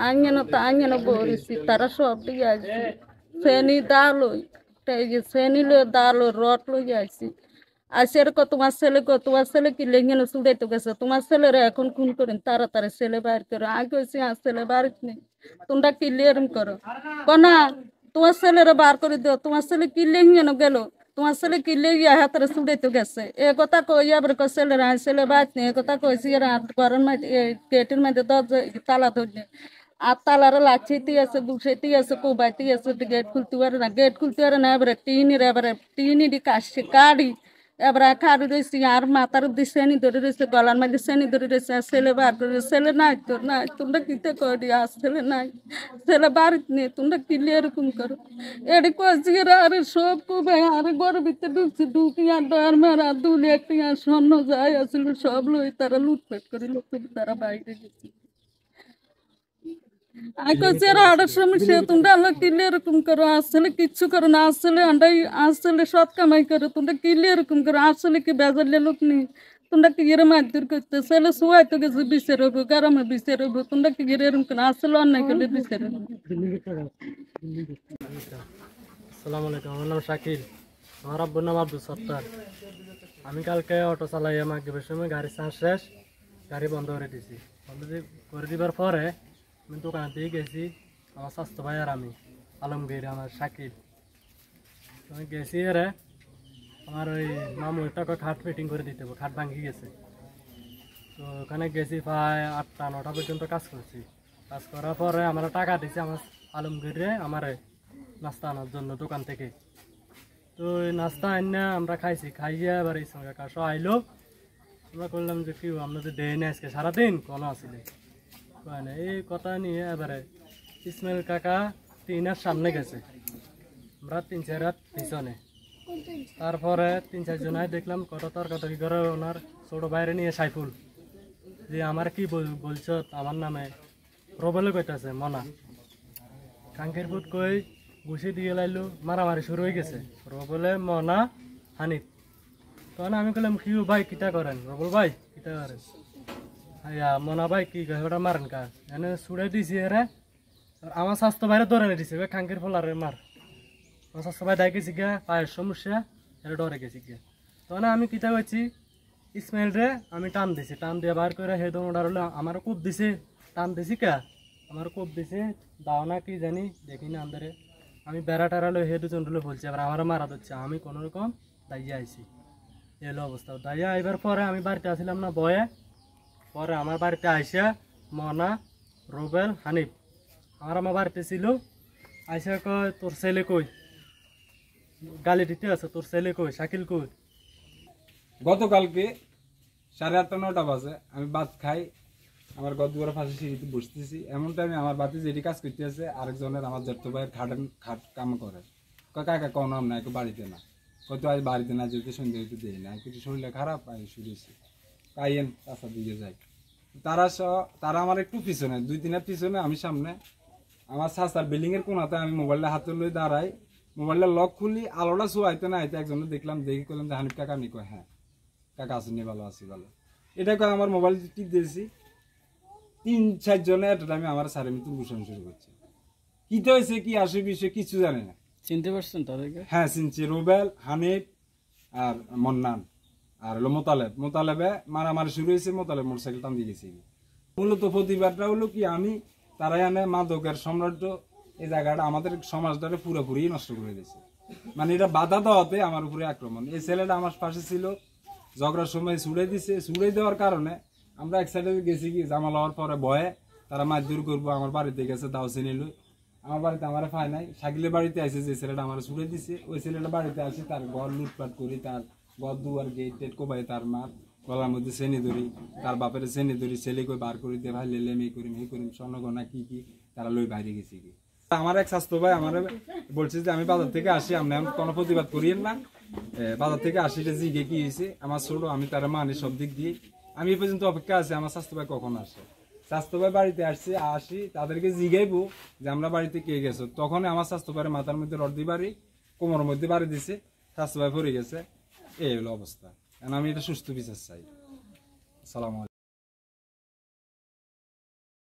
আঙেন বলেছি তারা সব দিকে আসছি ফেনি দাল ফেনি লো দাল রট লই আসছি আসে তোমার ছেলে কি লেগে চুড়াইতে গেছে তোমার ছেলেরা এখন খুন করেন তাড়াতাড়ি ছেলে বাইর করো আগে হয়েছি আর ছেলে বাড়িত নেই তোমরা কি লেরম করো কনা তোমার ছেলেরা বার করে দিও তোমার ছেলে কি লেগে গেল তোমার ছেলে কি লেগে হাতের চুড়াইতে গেছে এ কথা কই আবার ছেলেরা ছেলে বাইত নেই এ কথা কইছি এরা ঘরের মধ্যে গেটের মধ্যে দরজা তালা ধরলে আর তালার লাচিতেই আছে দুসেতেই আছে কোবাইতেই আছে গেট খুলতে পারে না এবারে টিনির কাশি কাড়ি এবার কাড়ি রয়েছে আর মাথার দিয়ে শ্রেণী ধরে রয়েছে গলার মধ্যে শ্রেণী ধরে রয়েছে আর ছেলে বার করে ছেলে নাই তোর নাই তোমরা কিতে করি আর ছেলে নাই ছেলে বাড়িতে নেই তোমরা কিলে এরকম করো এটি কয়েছি আর সব কোবাই আর ঘরের ভিতরে ঢুকি আর ডর মারা দুলি একটি আর স্বর্ণ যাই আসছিল সব লই তারা লুটপাট করে লোক তারা বাইরে গেছে সমস্যা তোমরা আল্লাহ কিলে এরকম করো আসলে কিচ্ছু করো না আসলে সৎ কামাই করো তোমরা কিলে এরকম করো আসলে কি বেজারলে লোক নেই তোমরা কি গিয়ে মারধর করতে ছেলে শুয়াই তো গেছে বিচার হবো গরমে বিচার হবো তোমরা কি গিয়ে এরকম করো আসলে অন্যায় করলে বিচার হবো। আসসালামু আলাইকুম, আমার নাম শাকিল, আমার আব্বুর নাম আব্দুল সত্তার। আমি কালকে অটো চালাইয়া মাগরিবের সময় গাড়ি চার্জ শেষ, গাড়ি বন্ধ করে দিয়েছি। বন্ধ করে দিবার পরে আমি দোকানে দিয়ে গেছি, আমার স্বাস্থ্য ভাই আর আমি আলমগীর আমার শাকিল। আমি গেছি এরে আমার ওই মামু টাকা খাট ফিটিং করে দিতে হবে, খাট ভাঙি গেছে। তো ওখানে গেছি প্রায় 8টা 9টা পর্যন্ত কাজ করছি। কাজ করার পরে আমরা টাকা দিছি আমার আলমগীরে আমার নাস্তা আনার জন্য দোকান থেকে। তো ওই নাস্তা আনা আমরা খাইছি, খাইয়া এবার এই সঙ্গে কাজ আইলো। আমরা করলাম যে কি আমরা তো দেয় না আজকে সারাদিন কোনো আসলে এই কথা নিয়ে এবারে ইসমাইল কাকা 3 সামনে গেছে, আমরা 3-4 রাত পিছনে। তারপরে 3-4 জনায় দেখলাম কত তর্কাতর্কি করে ওনার ছোট বাইরে নিয়ে সাইফুল যে আমার কি বলছ আমার নামে রবলে কইতাছে মনা কাঙ্কের ফুট কই ঘুষি দিয়ে লাইলো, মারামারি শুরু হয়ে গেছে রবলে মনা হানিফ। তখন আমি কইলাম কি ভাই কিটা করেন? রবল ভাই কিটা করেন? মনা ভাই কি ওটা মারেন কার এনে ছুড়ে দিছি এরে আমার স্বাস্থ্য বাইরে ধরে দিছে খাঙ্কির ফলারে মার। আমার স্বাস্থ্য ভাই দায় গেছি গিয়া পায়ের সমস্যা এরা ডরে গেছি গিয়া। তখন আমি কিটা করছি ইসমাইল রে আমি টান দিছি, টান দিয়ে বার করে হে দোনোটার হলো আমার কূপ দিছে, টান দিছি কা আমার কূপ দিছে দাও না কি জানি দেখি না আন্দারে। আমি বেড়া টেরা লো হে দুজন বলছি আবার আমারও মারা দিচ্ছে, আমি কোনো রকম দাইয়া আইছি। এলো অবস্থা দাইয়া আইবার পরে আমি বাড়িতে আসছিলাম না বয়ে, পরে আমার বাড়িতে আইসা মনা রুবেল হানিফ আমার বাড়িতে ছিল। আইসা কয় তোর ছেলে কই, গালি দিতে আছে তোর ছেলে কই, শাকিল কই। গতকালকে 8:30-9টা বাজে আমি ভাত খাই, আমার গদুয়ার পাশে সিঁড়িতে বসতেছি। এমন টাইমে আমার বাতি যেটি কাজ করতে আছে আরেকজনের আমার জ্যাঠতো ভাইয়ের খাট কাম করে। কাকা কোনো নাম নাই বাড়িতে না, কত আজ বাড়িতে না যেতে সন্ধ্যে হইতে দেই না, কিছু শরীরে খারাপ আই শুয়েছি কাইয়েন রাস্তার দিকে যাই। তারা আমার একটু পিছনে 2-3 হাত পিছনে, আমি সামনে। আমার সাস্তার বিল্ডিং এর কোনাতে আমি মোবাইলটা হাতে লই দাঁড়াই, মোবাইলটা লক খুলি, আলোটা শোয়াইতে না আইতে একজনে দেখলাম, দেখি করলাম যে হানিফ কাকা। আমি কয় হ্যাঁ কাকা আসেনি, ভালো আছি ভালো। এটা কয় আমার মোবাইল টিপ দিয়েছি। 3-4 জনে একটা টাইমে আমার সারে মৃত্যু ঘোষণা শুরু করছে। কি তো হয়েছে কি আসে বিষয় কিছু জানে না। চিনতে পারছেন তাদেরকে? হ্যাঁ চিনছি, রুবেল হানিফ আর মন্নান আর হলো মোতালেবে মারামারি শুরু হয়েছে। মোতালেব মোটরসাইকেল টান দিয়ে গেছে। মূলত প্রতিবাদটা হলো কি আমি তারাই আনে মাদকের সাম্রাজ্য এই জায়গাটা আমাদের সমাজটাকে পুরোপুরি নষ্ট করে দিয়েছে। মানে এটা বাধা দেওয়াতে আমার উপরে আক্রমণ। এই ছেলেটা আমার পাশে ছিল, ঝগড়ার সময় ছুড়ে দিছে। ছুড়ে দেওয়ার কারণে আমরা এক সাইডে গেছি কি জামা লওয়ার পরে ভয়ে তারা মারধর করবো। আমার বাড়িতে গেছে দাও চিনি লই, আমার বাড়িতে আমার পায় নাই। শাকিলের বাড়িতে আসে যে ছেলেটা আমার ছুড়ে দিছে, ওই ছেলেটা বাড়িতে আসে তার ঘর লুটপাট করি, তার ঘর দুয়ার গেট টেট কোবাই, তার মার গলার মধ্যে চেনি ধরি, তার বাপের চেনি ধরি, ছেলে কই বার করি দিয়ে ভাই লেলে মেয়ে করিম এই করিম স্বর্ণগণা কি কি তারা লই বাইরে গেছি কি। আমার এক স্বাস্থ্য ভাই আমার বলছে যে আমি বাজার থেকে আসি, আপনি কোনো প্রতিবাদ করিয়েন না, বাজার থেকে আসি জিগে কি হয়েছে। আমার ছোট আমি তারা মানি সব দিক দিয়ে আমি এ পর্যন্ত অপেক্ষা আছি আমার স্বাস্থ্য ভাই কখন আসে। স্বাস্থ্য ভাই বাড়িতে আসি তাদেরকে জিগাইবো যে আমরা বাড়িতে কে গেছো, তখন আমার স্বাস্থ্য ভাইয়ের মাথার মধ্যে রড দিয়ে বাড়ি, কোমরের মধ্যে বাড়ি দিছে, স্বাস্থ্য ভাই পড়ে গেছে। এই হলো অবস্থা। আমি এটা সুস্থ বিচার চাই। আসসালামু আলাইকুম।